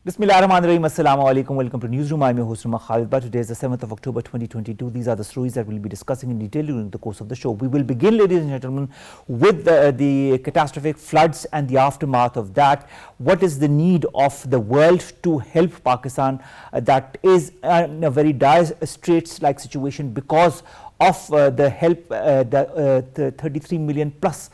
Bismillahirrahmanirrahim. Assalamu alaikum. Welcome to Newsroom. I'm your host, Khalid. Today is the 7th of October 2022. These are the stories that we'll be discussing in detail during the course of the show. We will begin, ladies and gentlemen, with the catastrophic floods and the aftermath of that. What is the need of the world to help Pakistan that is in a very dire straits-like situation because of the help the 33 million plus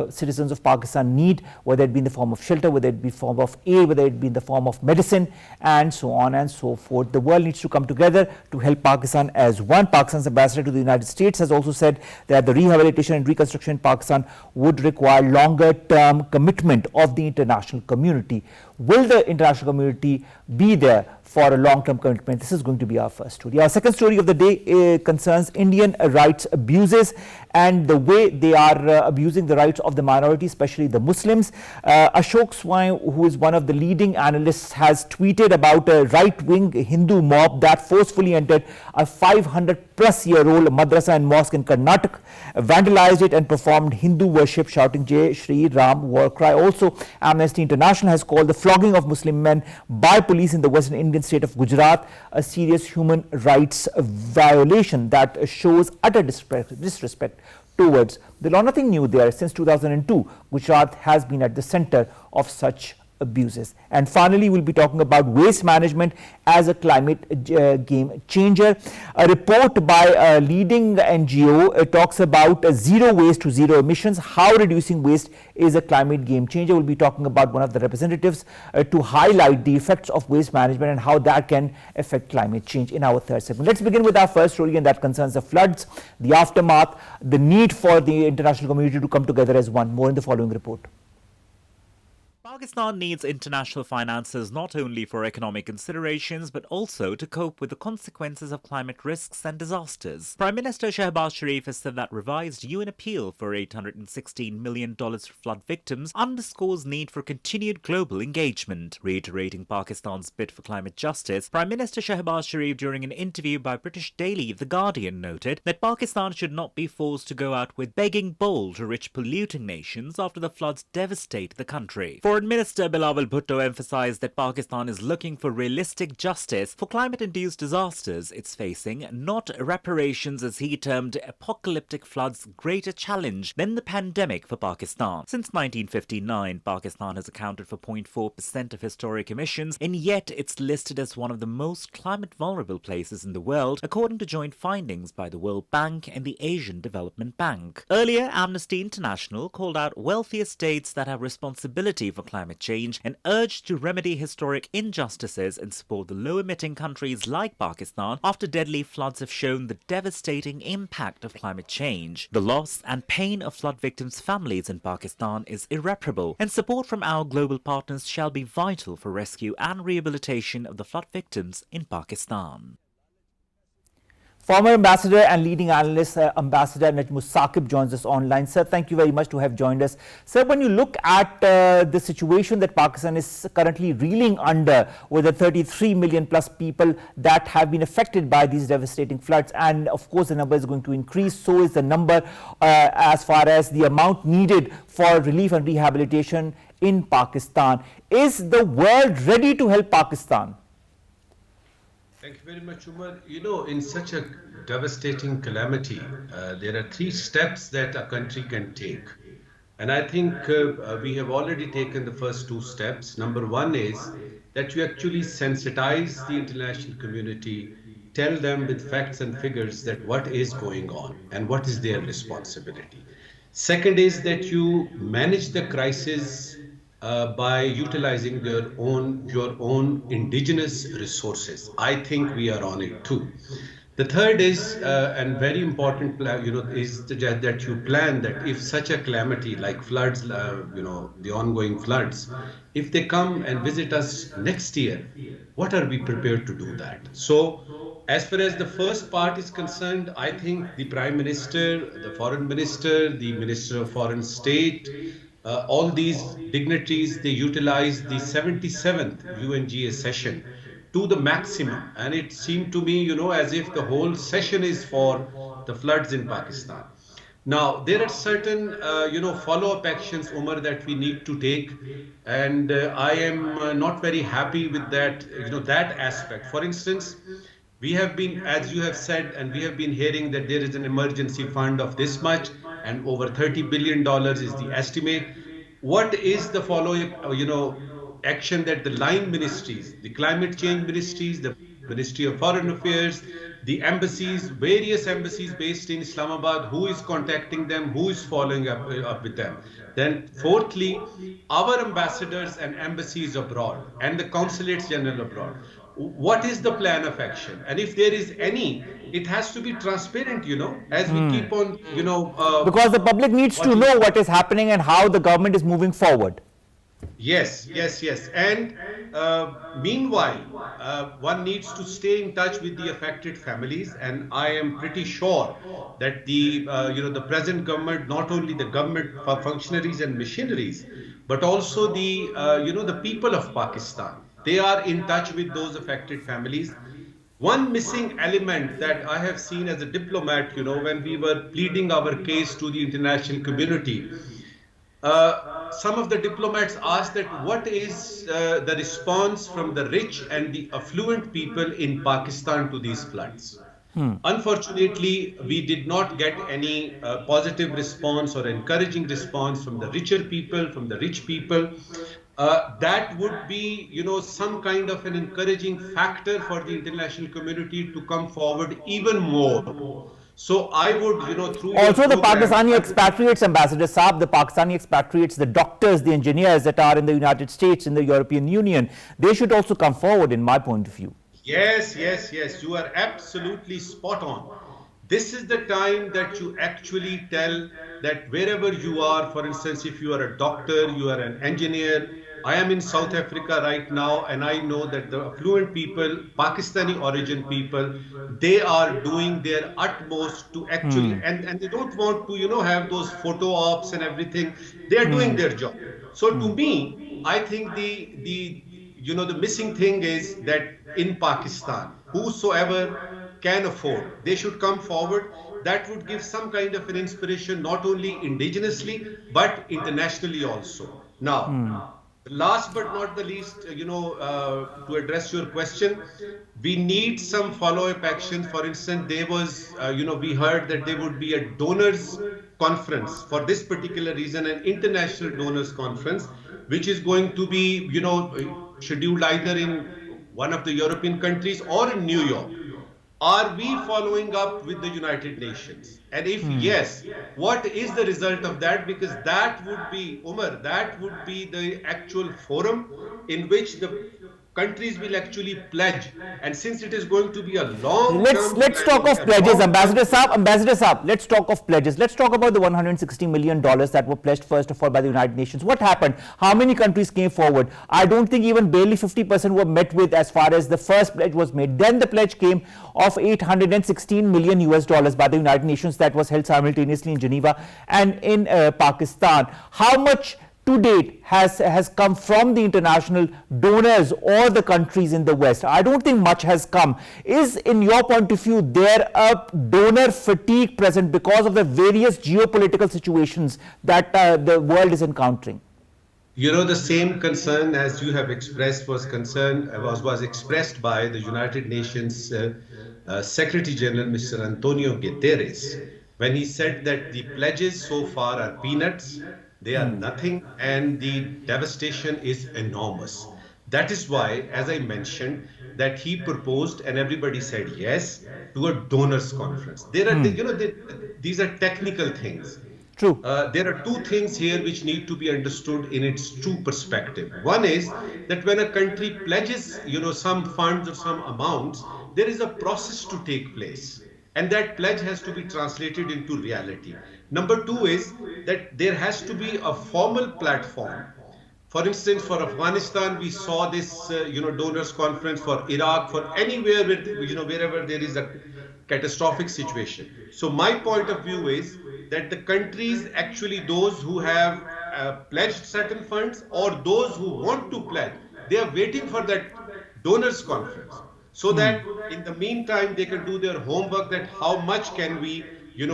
citizens of Pakistan need, whether it be in the form of shelter, whether it be in the form of aid, whether it be in the form of medicine, and so on and so forth. The world needs to come together to help Pakistan as one. Pakistan's ambassador to the United States has also said that the rehabilitation and reconstruction in Pakistan would require longer term commitment of the international community. Will the international community be there for a long-term commitment? This is going to be our first story. Our second story of the day concerns Indian rights abuses and the way they are abusing the rights of the minority, especially the Muslims. Ashok Swai, who is one of the leading analysts, has tweeted about a right-wing Hindu mob that forcefully entered a 500-plus-year-old madrasa and mosque in Karnataka, vandalized it and performed Hindu worship, shouting Jai Shri Ram war cry. Also, Amnesty International has called the flogging of Muslim men by police in the Western Indian state of Gujarat a serious human rights violation that shows utter disrespect towards the law. Nothing new there. Since 2002, Gujarat has been at the center of such abuses. And finally, we'll be talking about waste management as a climate game changer. A report by a leading NGO talks about zero waste to zero emissions, how reducing waste is a climate game changer. We'll be talking about one of the representatives to highlight the effects of waste management and how that can affect climate change in our third segment. Let's begin with our first story, and that concerns the floods, the aftermath, the need for the international community to come together as one. More in the following report. Pakistan needs international finances not only for economic considerations but also to cope with the consequences of climate risks and disasters. Prime Minister Shehbaz Sharif has said that revised UN appeal for $816 million for flood victims underscores need for continued global engagement. Reiterating Pakistan's bid for climate justice, Prime Minister Shehbaz Sharif, during an interview by British daily The Guardian, noted that Pakistan should not be forced to go out with begging bowl to rich polluting nations after the floods devastate the country. Foreign Minister Bilawal Bhutto emphasized that Pakistan is looking for realistic justice for climate-induced disasters it's facing, not reparations, as he termed apocalyptic floods, greater challenge than the pandemic for Pakistan. Since 1959, Pakistan has accounted for 0.4% of historic emissions, and yet it's listed as one of the most climate-vulnerable places in the world, according to joint findings by the World Bank and the Asian Development Bank. Earlier, Amnesty International called out wealthier states that have responsibility for climate change and urged to remedy historic injustices and support the low-emitting countries like Pakistan after deadly floods have shown the devastating impact of climate change. The loss and pain of flood victims' families in Pakistan is irreparable, and support from our global partners shall be vital for rescue and rehabilitation of the flood victims in Pakistan. Former ambassador and leading analyst, Ambassador Najam Saqib, joins us online. Sir, thank you very much to have joined us. Sir, when you look at the situation that Pakistan is currently reeling under, with the 33 million plus people that have been affected by these devastating floods, and of course the number is going to increase, so is the number as far as the amount needed for relief and rehabilitation in Pakistan. Is the world ready to help Pakistan? Thank you very much, Omar. You know, in such a devastating calamity, there are three steps that a country can take. And I think we have already taken the first two steps. Number one is that you actually sensitize the international community, tell them with facts and figures that what is going on and what is their responsibility. Second is that you manage the crisis by utilizing your own indigenous resources. I think we are on it too. The third is, and very important, is that you plan that if such a calamity like floods, the ongoing floods, if they come and visit us next year, what are we prepared to do that? So, as far as the first part is concerned, I think the Prime Minister, the Foreign Minister, the Minister of Foreign State, all these dignitaries, they utilized the 77th UNGA session to the maximum. And it seemed to me, as if the whole session is for the floods in Pakistan. Now, there are certain, follow-up actions, Umar, that we need to take, and I am not very happy with that, that aspect. For instance, we have been, as you have said, and we have been hearing that there is an emergency fund of this much, and over $30 billion is the estimate. What is the follow-up, action that the line ministries, the climate change ministries, the Ministry of Foreign Affairs, the embassies, various embassies based in Islamabad, who is contacting them, who is following up with them? Then, fourthly, our ambassadors and embassies abroad and the consulates general abroad. What is the plan of action? And if there is any, it has to be transparent, as we keep on, Because the public needs to know what is happening and how the government is moving forward. Yes, yes, yes. And meanwhile, one needs to stay in touch with the affected families. And I am pretty sure that the present government, not only the government functionaries and machineries, but also the people of Pakistan, they are in touch with those affected families. One missing element that I have seen as a diplomat, when we were pleading our case to the international community, some of the diplomats asked that what is the response from the rich and the affluent people in Pakistan to these floods. Unfortunately, we did not get any positive response or encouraging response from the richer people, from the rich people. That would be, some kind of an encouraging factor for the international community to come forward even more. So I would, through also the program, Pakistani expatriates, Ambassador Saab, the Pakistani expatriates, the doctors, the engineers that are in the United States, in the European Union, they should also come forward, in my point of view. Yes, yes, yes. You are absolutely spot on. This is the time that you actually tell that wherever you are, for instance, if you are a doctor, you are an engineer. I am in South Africa right now, and I know that the affluent people, Pakistani origin people, they are doing their utmost to actually, and they don't want to, have those photo ops and everything. They are doing their job. So to me, I think the missing thing is that in Pakistan, whosoever can afford, they should come forward. That would give some kind of an inspiration, not only indigenously, but internationally also. Now, last but not the least, to address your question, we need some follow-up action. For instance, there was, we heard that there would be a donors conference for this particular reason, an international donors conference, which is going to be, scheduled either in one of the European countries or in New York. Are we following up with the United Nations? And if yes, what is the result of that? Because that would be, Umar, that would be the actual forum in which the countries will actually pledge. And since it is going to be a long Let's talk of pledges, Ambassador Saab, let's talk of pledges. Let's talk about the $160 million that were pledged first of all by the United Nations. What happened? How many countries came forward? I don't think even barely 50% were met with as far as the first pledge was made. Then the pledge came of $816 million US by the United Nations that was held simultaneously in Geneva and in Pakistan. How much to date has come from the international donors or the countries in the West? I don't think much has come. Is, in your point of view, there a donor fatigue present because of the various geopolitical situations that the world is encountering? The same concern as you have expressed was expressed by the United Nations Secretary General, Mr. Antonio Guterres, when he said that the pledges so far are peanuts. They are nothing, and the devastation is enormous. That is why, as I mentioned, that he proposed, and everybody said yes, to a donors conference. There are, these are technical things. True. There are two things here which need to be understood in its true perspective. One is that when a country pledges, some funds or some amounts, there is a process to take place. And that pledge has to be translated into reality. Number two is that there has to be a formal platform. For instance, for Afghanistan, we saw this, donors conference. For Iraq, for anywhere where, wherever there is a catastrophic situation. So my point of view is that the countries, actually those who have pledged certain funds or those who want to pledge, they are waiting for that donors conference. So that in the meantime, they can do their homework, that how much can we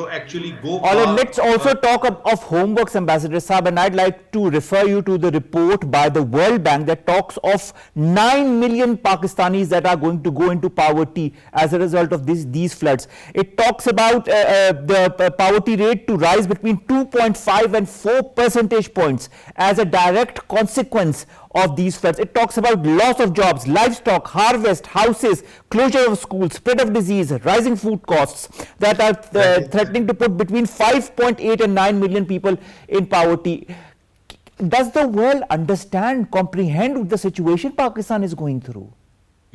actually go All right, far. let's also talk of homeworks, Ambassador Saab, and I'd like to refer you to the report by the World Bank that talks of 9 million Pakistanis that are going to go into poverty as a result of these floods. It talks about the poverty rate to rise between 2.5 and 4 percentage points as a direct consequence of these floods. It talks about loss of jobs, livestock, harvest, houses, closure of schools, spread of disease, rising food costs that are threatening to put between 5.8 and 9 million people in poverty. Does the world understand, comprehend the situation Pakistan is going through?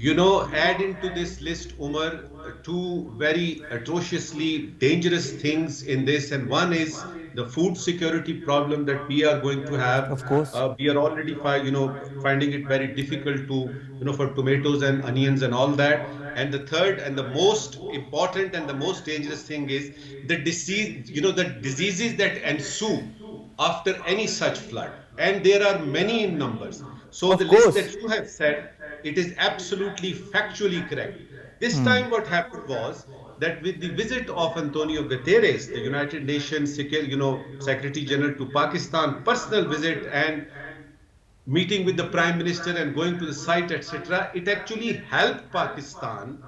Add into this list, Umar, two very atrociously dangerous things in this, and one is the food security problem that we are going to have. Of course. We are already, finding it very difficult to, for tomatoes and onions and all that. And the third and the most important and the most dangerous thing is the disease, the diseases that ensue after any such flood. And there are many in numbers. So the list that you have said, it is absolutely factually correct. This time what happened was that with the visit of Antonio Guterres, the United Nations Secretary General to Pakistan, personal visit and meeting with the Prime Minister and going to the site, etc., it actually helped Pakistan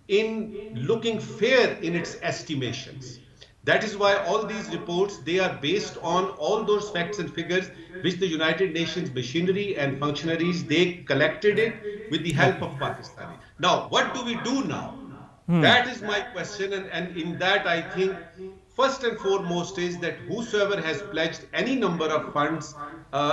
in looking fair in its estimations. That is why all these reports, they are based on all those facts and figures which the United Nations machinery and functionaries, they collected it with the help of Pakistani. Now, what do we do now? That is my question, and in that I think first and foremost is that whosoever has pledged any number of funds,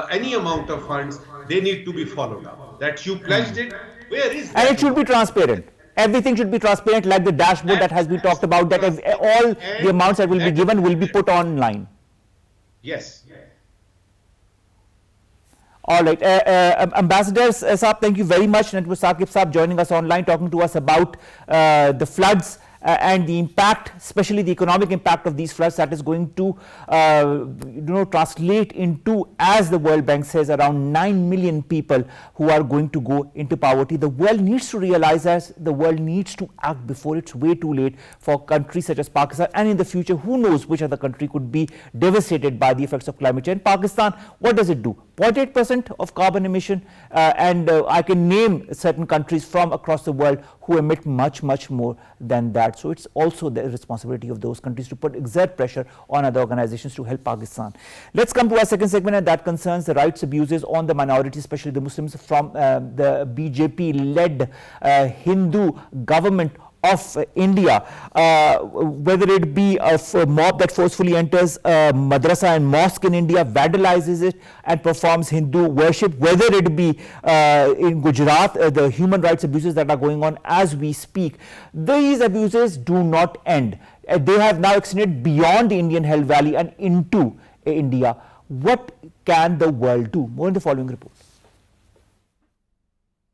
any amount of funds, they need to be followed up. That you pledged it, where is that? And it should be transparent. Everything should be transparent, like the dashboard that has been talked about, that all the amounts that will be given will be put online. Yes. All right. Ambassador Saab, thank you very much. And it was Saqib Saab joining us online, talking to us about the floods and the impact, especially the economic impact of these floods that is going to translate into, as the World Bank says, around 9 million people who are going to go into poverty. The world needs to realize that the world needs to act before it's way too late for countries such as Pakistan, and in the future, who knows which other country could be devastated by the effects of climate change. Pakistan, what does it do? 0.8% of carbon emission, and I can name certain countries from across the world who emit much, much more than that. So it's also the responsibility of those countries to exert pressure on other organizations to help Pakistan. Let's come to our second segment, and that concerns the rights abuses on the minorities, especially the Muslims, from the BJP-led Hindu government of India, whether it be a mob that forcefully enters a madrasa and mosque in India, vandalizes it and performs Hindu worship, whether it be in Gujarat, the human rights abuses that are going on as we speak. These abuses do not end. They have now extended beyond the Indian Hell Valley and into India. What can the world do? More in the following report.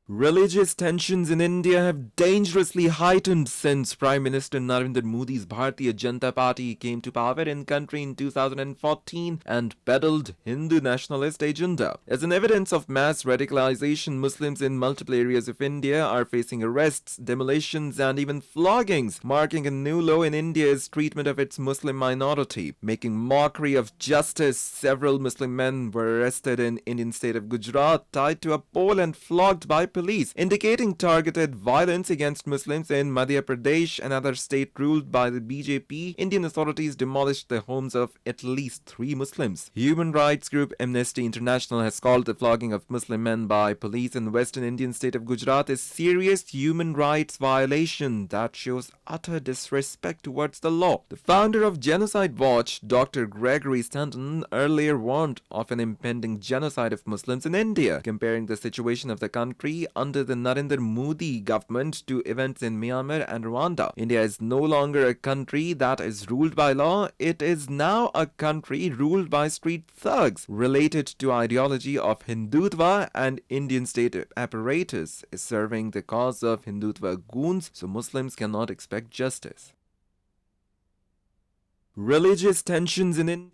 Religious tensions in India have dangerously heightened since Prime Minister Narendra Modi's Bharatiya Janata Party came to power in country in 2014 and peddled Hindu nationalist agenda. As an evidence of mass radicalization, Muslims in multiple areas of India are facing arrests, demolitions and even floggings, marking a new low in India's treatment of its Muslim minority. Making mockery of justice, several Muslim men were arrested in Indian state of Gujarat, tied to a pole and flogged by police, indicating targeted violence against Muslims in Madhya Pradesh, another state ruled by the BJP. Indian authorities demolished the homes of at least 3 Muslims. Human rights group Amnesty International has called the flogging of Muslim men by police in the western Indian state of Gujarat a serious human rights violation that shows utter disrespect towards the law. The founder of Genocide Watch, Dr. Gregory Stanton, earlier warned of an impending genocide of Muslims in India, comparing the situation of the country under the Narendra Modi government to events in Myanmar and Rwanda. India is no longer a country that is ruled by law. It is now a country ruled by street thugs related to ideology of Hindutva, and Indian state apparatus is serving the cause of Hindutva goons, so Muslims cannot expect justice. Religious tensions in India.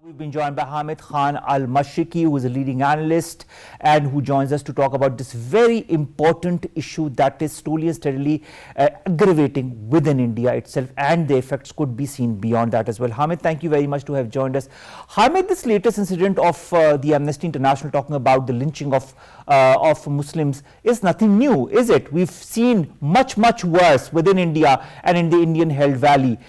We've been joined by Hamid Khan Al-Mashriqi, who is a leading analyst and who joins us to talk about this very important issue that is slowly and steadily aggravating within India itself, and the effects could be seen beyond that as well. Hamid, thank you very much to have joined us. Hamid, this latest incident of the Amnesty International talking about the lynching of Muslims is nothing new, is it? We've seen much worse within India and in the Indian held valley.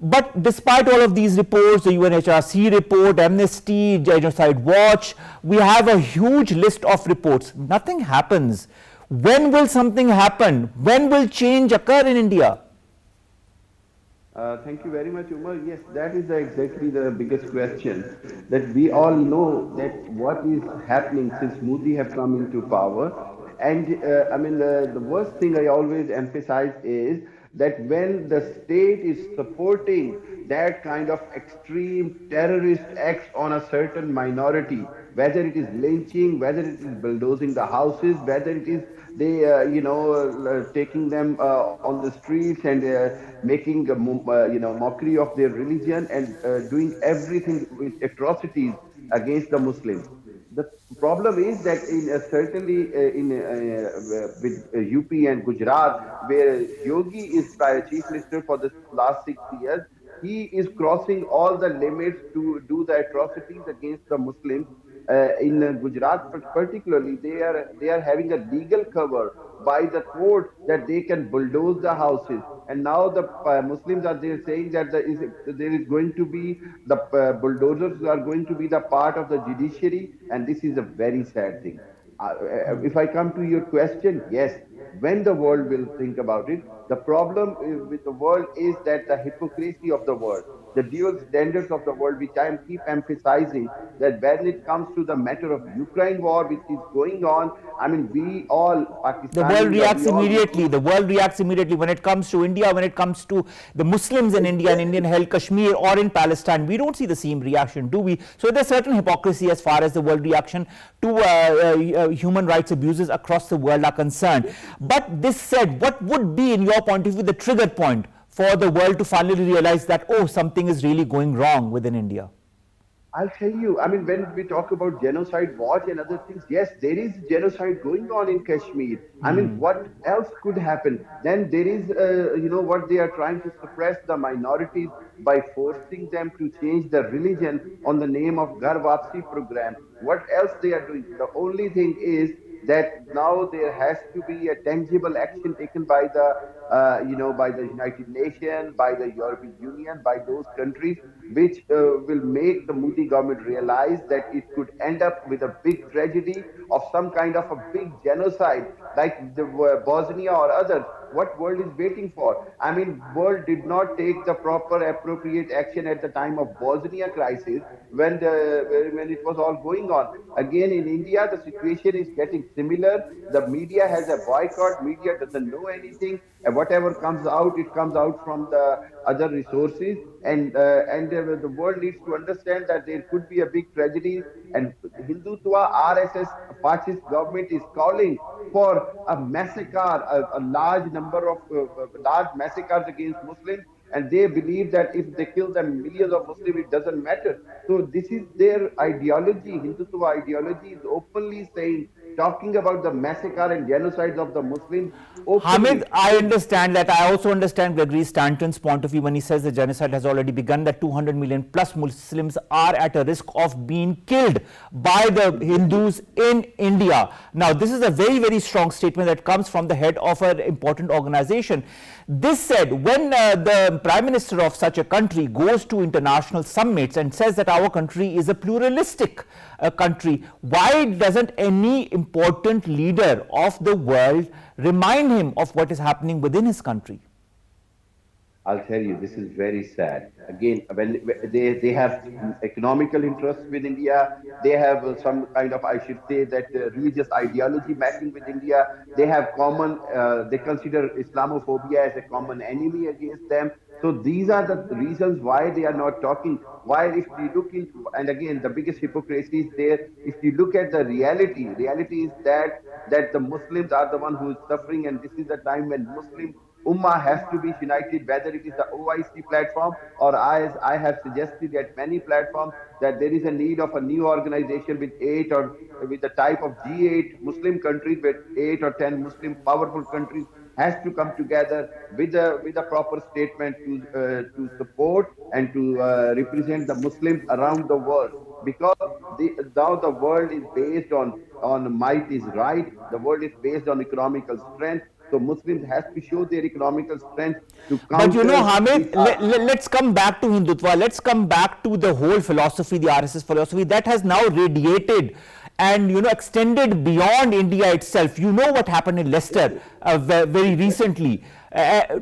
But despite all of these reports, the UNHRC report, Amnesty, Genocide Watch, we have a huge list of reports. Nothing happens. When will something happen? When will change occur in India? Thank you very much, Omar. Yes, that is exactly the biggest question. That we all know that what is happening since Modi have come into power. And the worst thing I always emphasize is that when the state is supporting that kind of extreme terrorist acts on a certain minority, whether it is lynching, whether it is bulldozing the houses, whether it is they taking them on the streets and making mockery of their religion and doing everything with atrocities against the Muslims. The problem is that certainly with UP and Gujarat, where Yogi is chief minister for the last 6 years, he is crossing all the limits to do the atrocities against the Muslims. In Gujarat, particularly, they are having a legal cover by the court that they can bulldoze the houses. And now the Muslims are there saying that there is going to be the bulldozers are going to be the part of the judiciary, and this is a very sad thing. If I come to your question, yes, when the world will think about it, the problem with the world is that the hypocrisy of the world, the dual standards of the world, which I keep emphasizing, that when it comes to the matter of Ukraine war, which is going on, I mean, we all, Pakistan. The world reacts immediately. The world reacts immediately when it comes to India, when it comes to the Muslims in India and Indian held Kashmir or in Palestine. We don't see the same reaction, do we? So there's certain hypocrisy as far as the world reaction to human rights abuses across the world are concerned. But this said, what would be, in your point of view, the trigger point for the world to finally realize that, oh, something is really going wrong within India? I'll tell you, I mean, when we talk about genocide watch and other things, yes, there is genocide going on in Kashmir. I mean, what else could happen? Then there is, what they are trying to suppress the minorities by forcing them to change the religion on the name of Ghar Wapsi program. What else they are doing? The only thing is that now there has to be a tangible action taken by the by the United Nations, by the European Union, by those countries, which will make the Modi government realize that it could end up with a big tragedy of some kind of a big genocide like the Bosnia or others. What world is waiting for? I mean, world did not take the proper appropriate action at the time of Bosnia crisis when it was all going on. Again, in India, the situation is getting similar. The media has a boycott. Media doesn't know anything. And whatever comes out, it comes out from the other resources. And the world needs to understand that there could be a big tragedy. And Hindutva, RSS, fascist government is calling for a massacre, a large number of large massacres against Muslims. And they believe that if they kill them millions of Muslims, it doesn't matter. So this is their ideology. Hindutva ideology is openly saying, talking about the massacre and genocides of the Muslims. Hamid, I understand that. I also understand Gregory Stanton's point of view when he says the genocide has already begun, that 200 million plus Muslims are at a risk of being killed by the Hindus in India. Now, this is a very strong statement that comes from the head of an important organization. This said, when the Prime Minister of such a country goes to international summits and says that our country is a pluralistic country, why doesn't any important leader of the world remind him of what is happening within his country? I'll tell you, this is very sad. Again, when they have economical interests with India, they have some kind of, I should say, that religious ideology matching with India. They have common, they consider Islamophobia as a common enemy against them. So these are the reasons why they are not talking. While if we look into, and again, the biggest hypocrisy is there, if you look at the reality is that the Muslims are the one who is suffering, and this is the time when Muslims Ummah has to be united, whether it is the OIC platform or as I have suggested at many platforms that there is a need of a new organization with 8 or with the type of G8 Muslim countries, with 8 or 10 Muslim powerful countries has to come together with a proper statement to support and to represent the Muslims around the world, because now the world is based on might is right. The world is based on economical strength. So Muslims has to show their economical strength to But you know, counter this. Hamid, let's come back to Hindutva. Let's come back to the whole philosophy, the RSS philosophy that has now radiated and extended beyond India itself. You know what happened in Leicester very recently.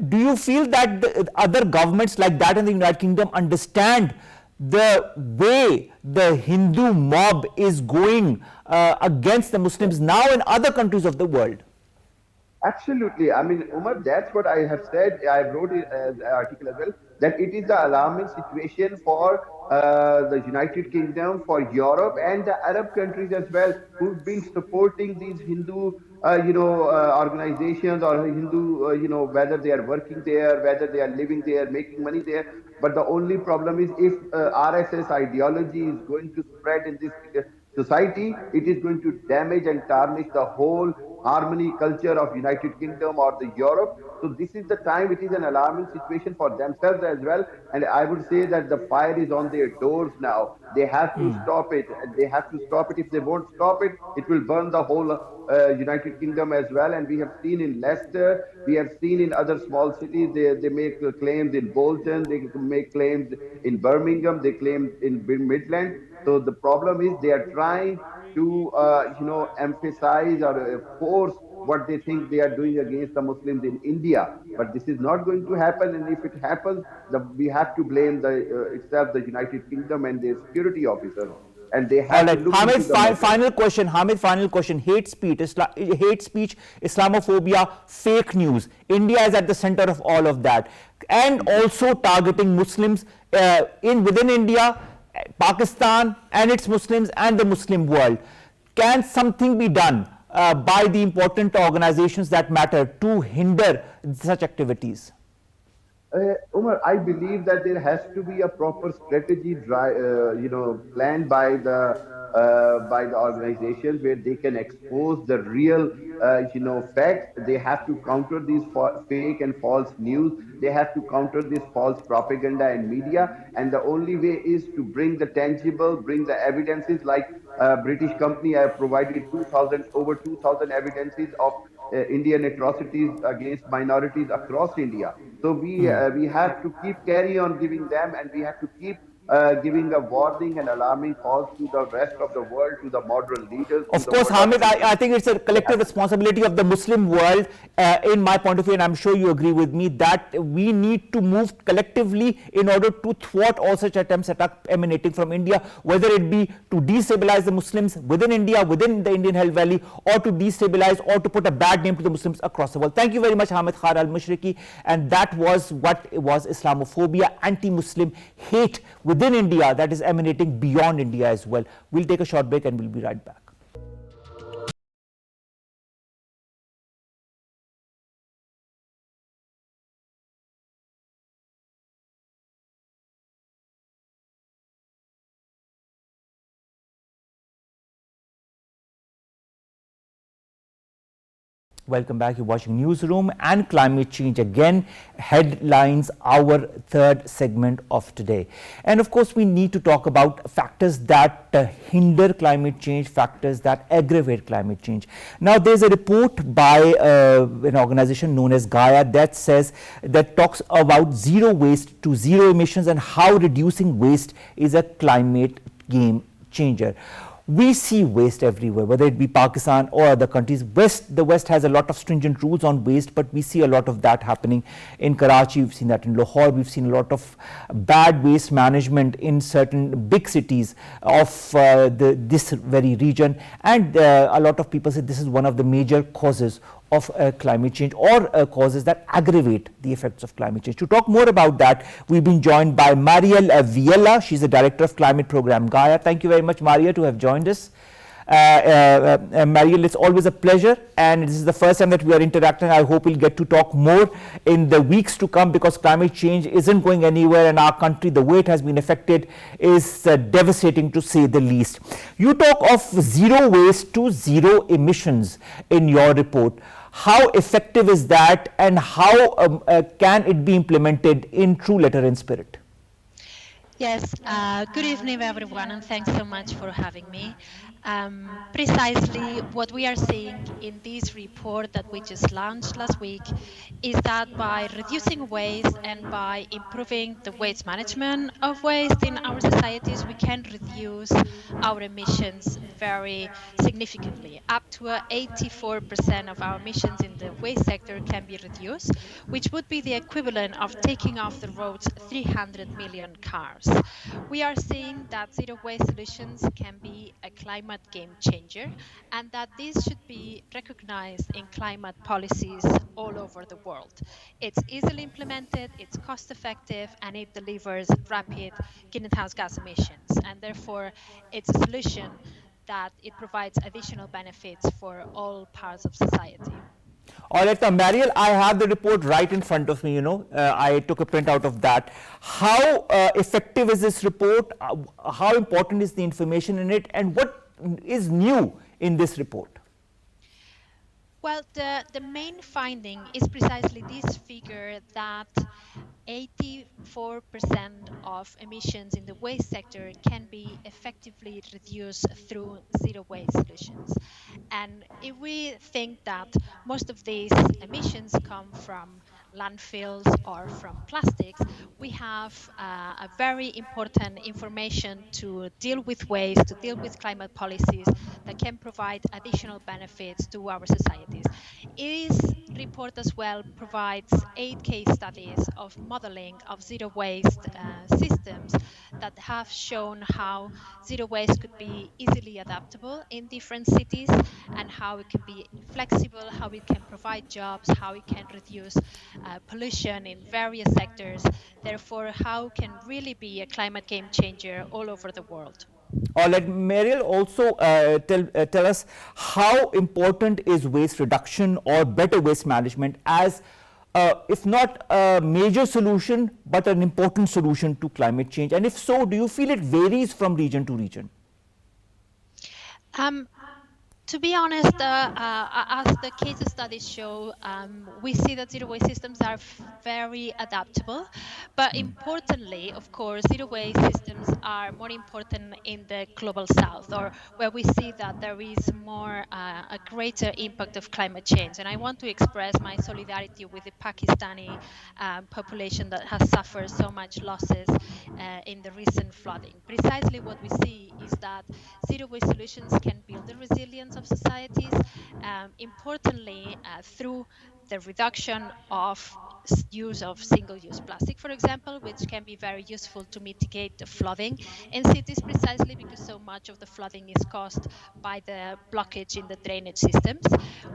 Do you feel that the other governments like that in the United Kingdom understand the way the Hindu mob is going against the Muslims now in other countries of the world? Absolutely. I mean, Umar, that's what I have said. I wrote it as an article as well, that it is the alarming situation for the United Kingdom, for Europe and the Arab countries as well, who've been supporting these Hindu, organizations or Hindu, whether they are working there, whether they are living there, making money there. But the only problem is if RSS ideology is going to spread in this society, it is going to damage and tarnish the whole harmony culture of United Kingdom or the Europe. So this is the time. It is an alarming situation for themselves as well. And I would say that the fire is on their doors now. They have to stop it. They have to stop it. If they won't stop it, it will burn the whole United Kingdom as well. And we have seen in Leicester, we have seen in other small cities, they make claims in Bolton, they make claims in Birmingham, they claim in Midland. So the problem is they are trying to, emphasize or force what they think they are doing against the Muslims in India. But this is not going to happen. And if it happens, we have to blame itself, the United Kingdom and their security officers. And they have to look Hamid, into the final question. Hamid, final question. Hate speech, Islamophobia, fake news. India is at the center of all of that, and also targeting Muslims within India, Pakistan and its Muslims and the Muslim world. Can something be done by the important organizations that matter to hinder such activities? Umar, I believe that there has to be a proper strategy, planned by the organizations where they can expose the real, facts. They have to counter these fake and false news. They have to counter this false propaganda and media. And the only way is to bring the tangible, bring the evidences. Like British company, I have provided over 2,000 evidences of Indian atrocities against minorities across India. So we have to carry on giving them, and we have to keep giving a warning and alarming calls to the rest of the world, to the modern leaders. Of course, Hamid, I think it's a collective responsibility of the Muslim world, in my point of view, and I'm sure you agree with me, that we need to move collectively in order to thwart all such attempts that are emanating from India, whether it be to destabilize the Muslims within India, within the Indian Hill Valley, or to destabilize or to put a bad name to the Muslims across the world. Thank you very much, Hamid Khar al-Mushriki. And that was what was Islamophobia, anti-Muslim hate within India that is emanating beyond India as well. We'll take a short break and we'll be right back. Welcome back. You're watching Newsroom, and climate change again headlines our third segment of today. And of course, we need to talk about factors that hinder climate change, factors that aggravate climate change. Now, there's a report by an organization known as GAIA that talks about zero waste to zero emissions and how reducing waste is a climate game changer. We see waste everywhere, whether it be Pakistan or other countries. The West has a lot of stringent rules on waste, but we see a lot of that happening in Karachi. We've seen that in Lahore. We've seen a lot of bad waste management in certain big cities of this very region. And a lot of people say this is one of the major causes of climate change, or causes that aggravate the effects of climate change. To talk more about that, we've been joined by Mariel Vilella. She's the Director of Climate Program GAIA. Thank you very much, Mariel, to have joined us. Mariel, it's always a pleasure, and this is the first time that we are interacting. I hope we'll get to talk more in the weeks to come, because climate change isn't going anywhere, and our country, the way it has been affected, is devastating to say the least. You talk of zero waste to zero emissions in your report. How effective is that, and how can it be implemented in true letter and spirit? Yes, good evening everyone, and thanks so much for having me. Precisely what we are seeing in this report that we just launched last week is that by reducing waste and by improving the waste management of waste in our societies, we can reduce our emissions very significantly. Up to 84% of our emissions in the waste sector can be reduced, which would be the equivalent of taking off the roads 300 million cars. We are seeing that zero waste solutions can be a climate game changer, and that this should be recognized in climate policies all over the world. It's easily implemented, it's cost effective, and it delivers rapid greenhouse gas emissions, and therefore it's a solution that it provides additional benefits for all parts of society. All right, now Mariel, I have the report right in front of me, I took a print out of that. How effective is this report? How important is the information in it, and what is new in this report? Well, the main finding is precisely this figure that 84% of emissions in the waste sector can be effectively reduced through zero waste solutions. And if we think that most of these emissions come from landfills or from plastics, we have a very important information to deal with waste, to deal with climate policies that can provide additional benefits to our societies. This report as well provides 8 case studies of modeling of zero waste systems that have shown how zero waste could be easily adaptable in different cities, and how it can be flexible, how it can provide jobs, how it can reduce pollution in various sectors, therefore how it can really be a climate game changer all over the world. Let Mariel also tell us how important is waste reduction or better waste management as, if not a major solution, but an important solution to climate change? And if so, do you feel it varies from region to region? To be honest, as the case studies show, we see that zero waste systems are very adaptable. But importantly, of course, zero waste systems are more important in the global south, or where we see that there is more a greater impact of climate change. And I want to express my solidarity with the Pakistani population that has suffered so much losses in the recent flooding. Precisely what we see is that zero waste solutions can build the resilience of societies, importantly through the reduction of use of single-use plastic, for example, which can be very useful to mitigate the flooding in cities, precisely because so much of the flooding is caused by the blockage in the drainage systems.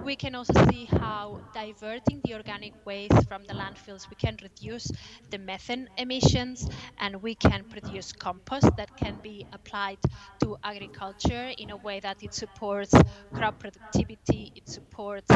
We can also see how diverting the organic waste from the landfills, we can reduce the methane emissions, and we can produce compost that can be applied to agriculture in a way that it supports crop productivity, it supports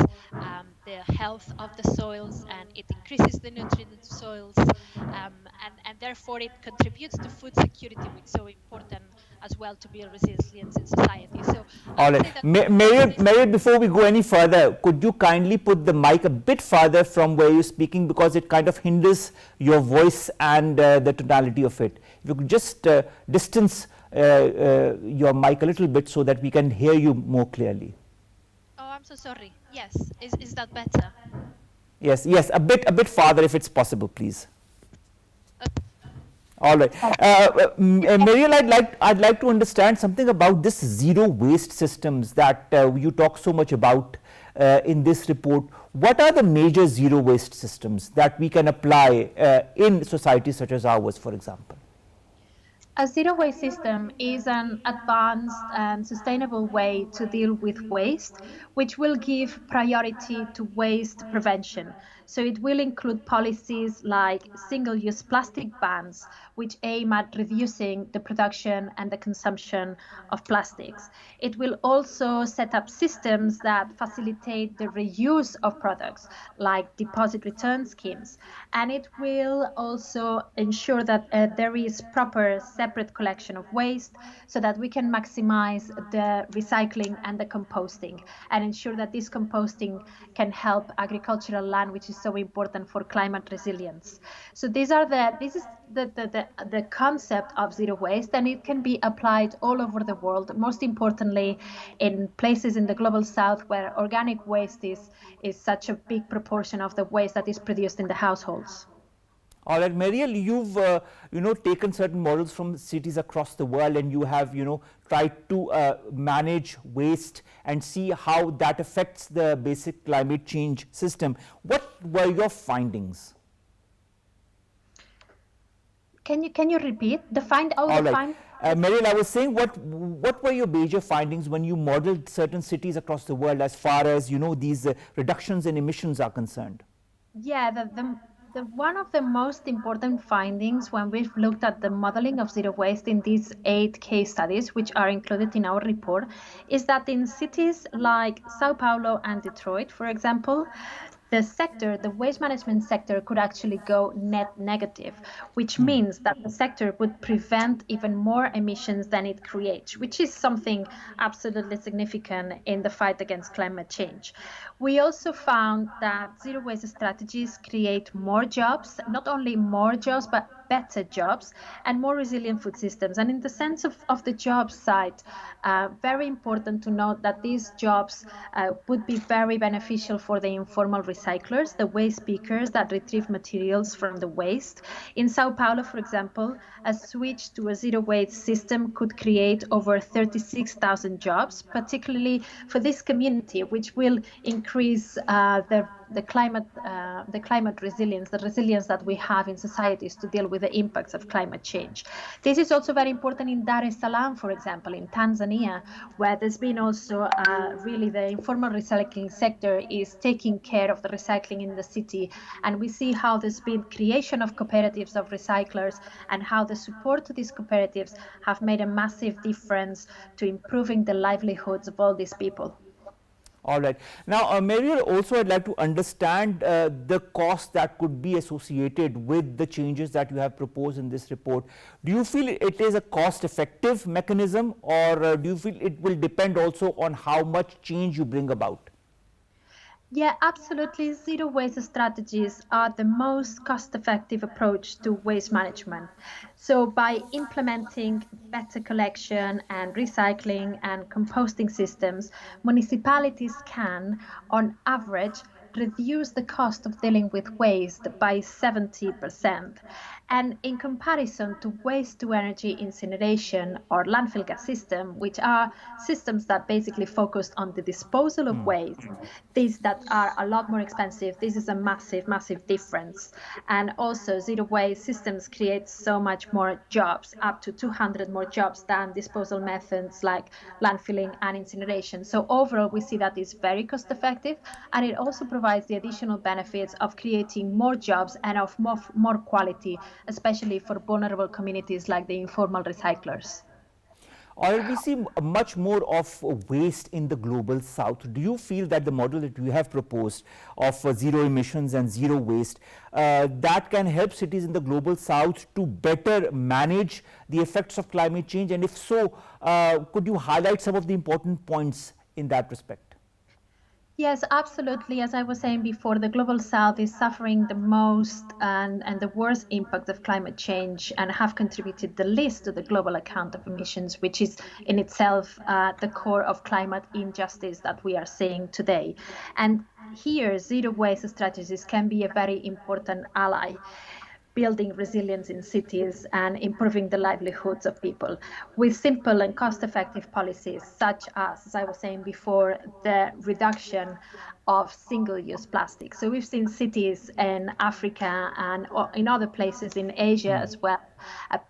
the health of the soils, and it increases the nutrient soils, and therefore it contributes to food security, which is so important as well to build resilience in society. So, all right, Mariel, before we go any further, could you kindly put the mic a bit farther from where you're speaking, because it kind of hinders your voice and the tonality of it. If you could just distance your mic a little bit so that we can hear you more clearly. Oh, I'm so sorry. Yes, is that better? Yes, a bit farther if it's possible, please. All right, Mariel, I'd like to understand something about this zero waste systems that you talk so much about in this report. What are the major zero waste systems that we can apply in societies such as ours, for example? A zero waste system is an advanced and sustainable way to deal with waste, which will give priority to waste prevention. So it will include policies like single use plastic bans, which aim at reducing the production and the consumption of plastics. It will also set up systems that facilitate the reuse of products, like deposit return schemes. And it will also ensure that there is proper separate collection of waste so that we can maximize the recycling and the composting and ensure that this composting can help agricultural land, which is so important for climate resilience. So this is the concept of zero waste, and it can be applied all over the world, most importantly in places in the global south where organic waste is such a big proportion of the waste that is produced in the households. All right, Mariel, you've taken certain models from cities across the world, and you have tried to manage waste and see how that affects the basic climate change system. What were your findings? Can you repeat the find? Oh, all the right. find. Mariel, I was saying, what were your major findings when you modeled certain cities across the world as far as these reductions in emissions are concerned? Yeah, one of the most important findings when we've looked at the modeling of zero waste in these 8 case studies, which are included in our report, is that in cities like Sao Paulo and Detroit, for example, the waste management sector could actually go net negative, which means that the sector would prevent even more emissions than it creates, which is something absolutely significant in the fight against climate change. We also found that zero waste strategies create more jobs, not only more jobs, but better jobs and more resilient food systems. And in the sense of the job side, very important to note that these jobs would be very beneficial for the informal recyclers, the waste pickers that retrieve materials from the waste. In Sao Paulo, for example, a switch to a zero waste system could create over 36,000 jobs, particularly for this community, which will increase the climate resilience, the resilience that we have in societies to deal with the impacts of climate change. This is also very important in Dar es Salaam, for example, in Tanzania, where there's been also really the informal recycling sector is taking care of the recycling in the city. And we see how there's been creation of cooperatives of recyclers and how the support to these cooperatives have made a massive difference to improving the livelihoods of all these people. All right. Now, Mariel, also I'd like to understand the cost that could be associated with the changes that you have proposed in this report. Do you feel it is a cost-effective mechanism, or do you feel it will depend also on how much change you bring about? Yeah, absolutely. Zero waste strategies are the most cost-effective approach to waste management. So by implementing better collection and recycling and composting systems, municipalities can, on average, reduce the cost of dealing with waste by 70%. And in comparison to waste-to-energy incineration or landfill gas system, which are systems that basically focus on the disposal of waste, these that are a lot more expensive, this is a massive, massive difference. And also zero waste systems create so much more jobs, up to 200 more jobs than disposal methods like landfilling and incineration. So overall, we see that it's very cost effective, and it also provides the additional benefits of creating more jobs and of more quality, especially for vulnerable communities like the informal recyclers. Or we see much more of waste in the global south. Do you feel that the model that you have proposed of zero emissions and zero waste, that can help cities in the global south to better manage the effects of climate change? And if so, could you highlight some of the important points in that respect? Yes, absolutely. As I was saying before, the global south is suffering the most and the worst impact of climate change and have contributed the least to the global account of emissions, which is in itself the core of climate injustice that we are seeing today. And here, zero waste strategies can be a very important ally. building resilience in cities and improving the livelihoods of people with simple and cost-effective policies such as I was saying before, the reduction of single-use plastic. So we've seen cities in Africa and in other places in Asia as well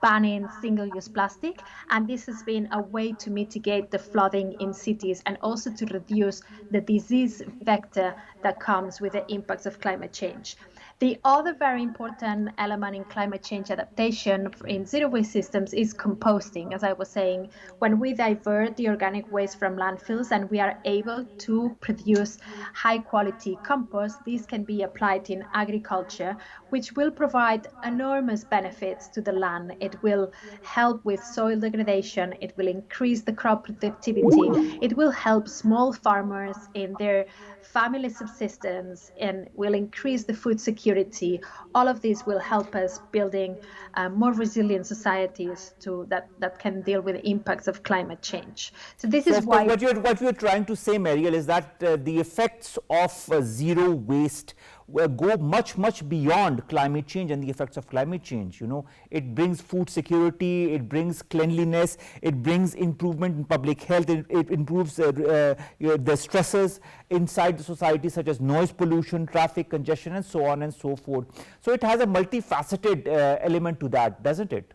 banning single-use plastic, and this has been a way to mitigate the flooding in cities and also to reduce the disease vector that comes with the impacts of climate change. The other very important element in climate change adaptation in zero waste systems is composting. As I was saying, when we divert the organic waste from landfills and we are able to produce high quality compost, this can be applied in agriculture, which will provide enormous benefits to the land. It will help with soil degradation, it will increase the crop productivity, it will help small farmers in their family subsistence, and will increase the food security. All of this will help us building more resilient societies that can deal with the impacts of climate change. So this is why what you're trying to say, Mariel, is that the effects of zero waste go much beyond climate change and the effects of climate change. You know, it brings food security, it brings cleanliness, it brings improvement in public health, it improves the stresses inside the society such as noise pollution, traffic congestion, and so on and so forth. So it has a multifaceted element to that, doesn't it?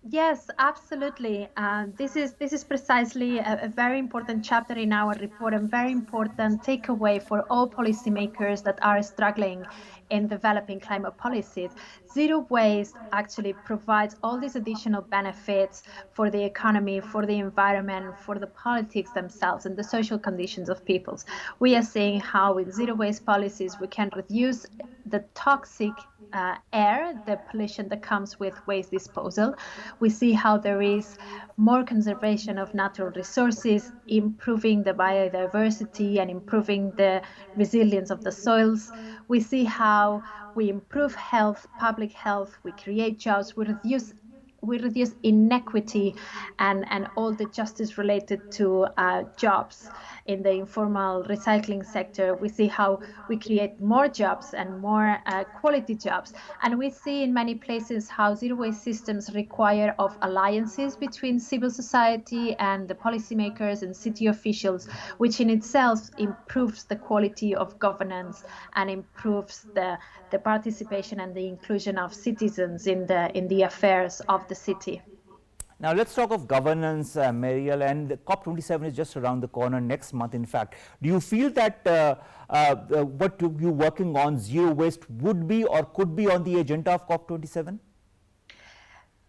Yes, absolutely. This is precisely a very important chapter in our report and very important takeaway for all policymakers that are struggling in developing climate policies. Zero waste actually provides all these additional benefits for the economy, for the environment, for the politics themselves and the social conditions of peoples. We are seeing how with zero waste policies we can reduce the toxic air, the pollution that comes with waste disposal. We see how there is more conservation of natural resources, improving the biodiversity and improving the resilience of the soils. We see how we improve health, public health, we create jobs, we reduce inequity and all the justice related to jobs in the informal recycling sector. We see how we create more jobs and more quality jobs. And we see in many places how zero waste systems require of alliances between civil society and the policymakers and city officials, which in itself improves the quality of governance and improves the participation and the inclusion of citizens in the affairs of the city. Now let's talk of governance, Mariel, and COP27 is just around the corner next month, in fact. Do you feel that what you're working on, zero waste, would be or could be on the agenda of COP27?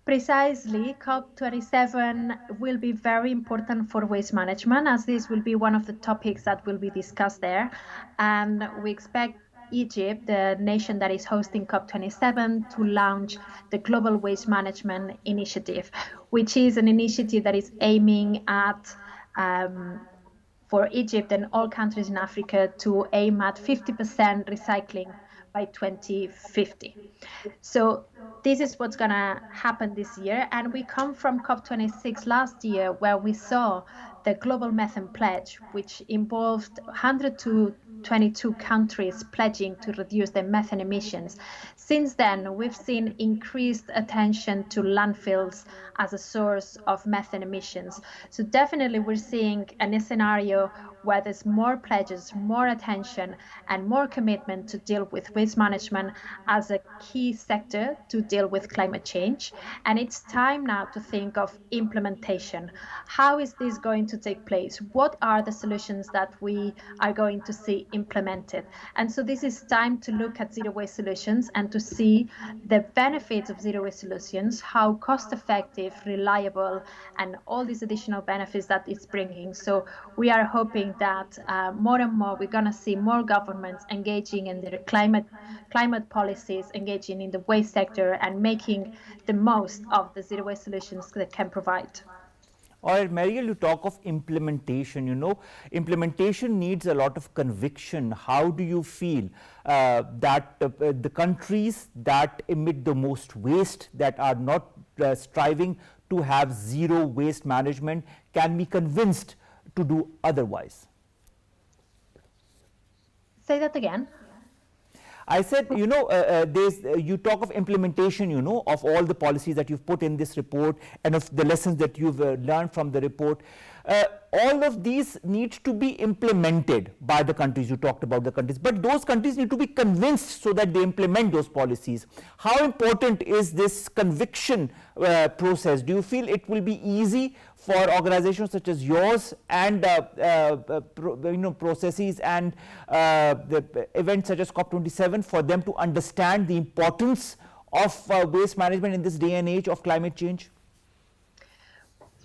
Precisely, COP27 will be very important for waste management, as this will be one of the topics that will be discussed there. And we expect Egypt, the nation that is hosting COP27, to launch the Global Waste Management Initiative, which is an initiative that is aiming at, for Egypt and all countries in Africa, to aim at 50% recycling by 2050. So this is what's going to happen this year. And we come from COP26 last year, where we saw the Global Methane Pledge, which involved 122 countries pledging to reduce their methane emissions. Since then, we've seen increased attention to landfills as a source of methane emissions. So definitely we're seeing a scenario where there's more pledges, more attention, and more commitment to deal with waste management as a key sector to deal with climate change. And it's time now to think of implementation. How is this going to take place? What are the solutions that we are going to see implemented? And so this is time to look at zero waste solutions and to see the benefits of zero waste solutions, how cost effective, reliable, and all these additional benefits that it's bringing. So we are hoping that more and more we're going to see more governments engaging in their climate policies, engaging in the waste sector, and making the most of the zero waste solutions that can provide. All right, Mariel, you talk of implementation. You know, implementation needs a lot of conviction. How do you feel that the countries that emit the most waste, that are not striving to have zero waste management, can be convinced to do otherwise? Say that again. I said, you talk of implementation, of all the policies that you've put in this report and of the lessons that you've learned from the report. All of these need to be implemented by the countries. You talked about the countries, but those countries need to be convinced so that they implement those policies. How important is this conviction process? Do you feel it will be easy for organizations such as yours and processes and the events such as COP27 for them to understand the importance of waste management in this day and age of climate change?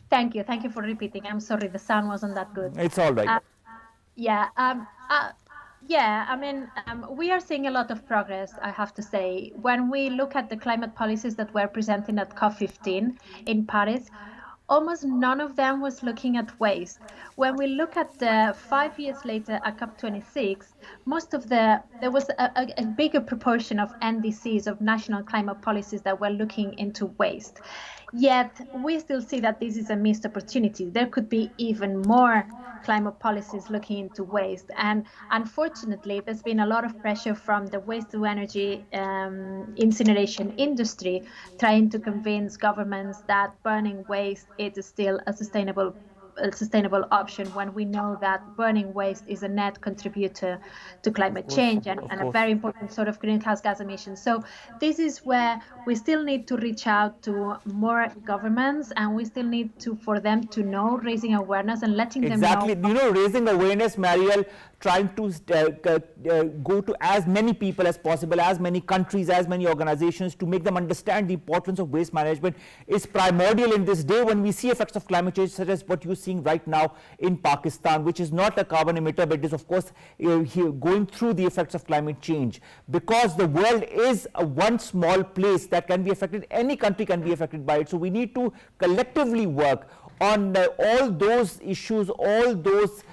Thank you for repeating. I'm sorry, the sound wasn't that good. It's all right. Yeah, I mean, we are seeing a lot of progress, I have to say. When we look at the climate policies that were presented at COP15 in Paris, almost none of them was looking at waste. When we look at the 5 years later at COP26, there was a bigger proportion of NDCs, of national climate policies, that were looking into waste. Yet we still see that this is a missed opportunity. There could be even more climate policies looking into waste. And unfortunately, there's been a lot of pressure from the waste to energy incineration industry trying to convince governments that burning waste is still a sustainable option, when we know that burning waste is a net contributor to climate change and a very important sort of greenhouse gas emissions. So this is where we still need to reach out to more governments, and we still need for them to know, raising awareness and letting them know. Exactly, raising awareness, Mariel, trying to go to as many people as possible, as many countries, as many organizations, to make them understand the importance of waste management is primordial in this day when we see effects of climate change, such as what you're seeing right now in Pakistan, which is not a carbon emitter, but it is, of course, going through the effects of climate change. Because the world is one small place that can be affected, any country can be affected by it. So we need to collectively work on all those issues, all those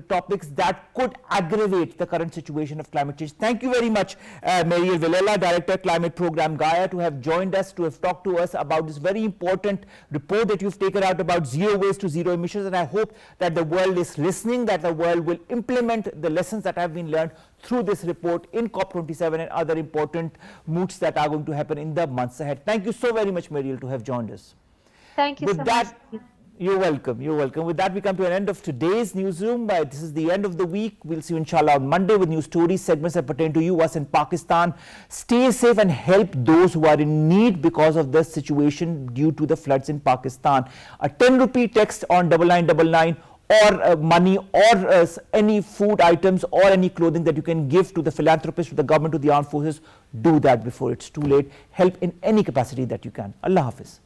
topics that could aggravate the current situation of climate change. Thank you very much, Mariel Vilella, Director, Climate Program, GAIA, to have joined us, to have talked to us about this very important report that you've taken out about zero waste to zero emissions. And I hope that the world is listening, that the world will implement the lessons that have been learned through this report in COP27 and other important moods that are going to happen in the months ahead. Thank you so very much, Mariel, to have joined us. Thank you so much. You're welcome. You're welcome. With that, we come to an end of today's newsroom. This is the end of the week. We'll see you, inshallah, on Monday with new stories, segments that pertain to you, us in Pakistan. Stay safe and help those who are in need because of the situation due to the floods in Pakistan. A 10 rupee text on 9999, or money, or any food items, or any clothing that you can give to the philanthropists, to the government, to the armed forces. Do that before it's too late. Help in any capacity that you can. Allah Hafiz.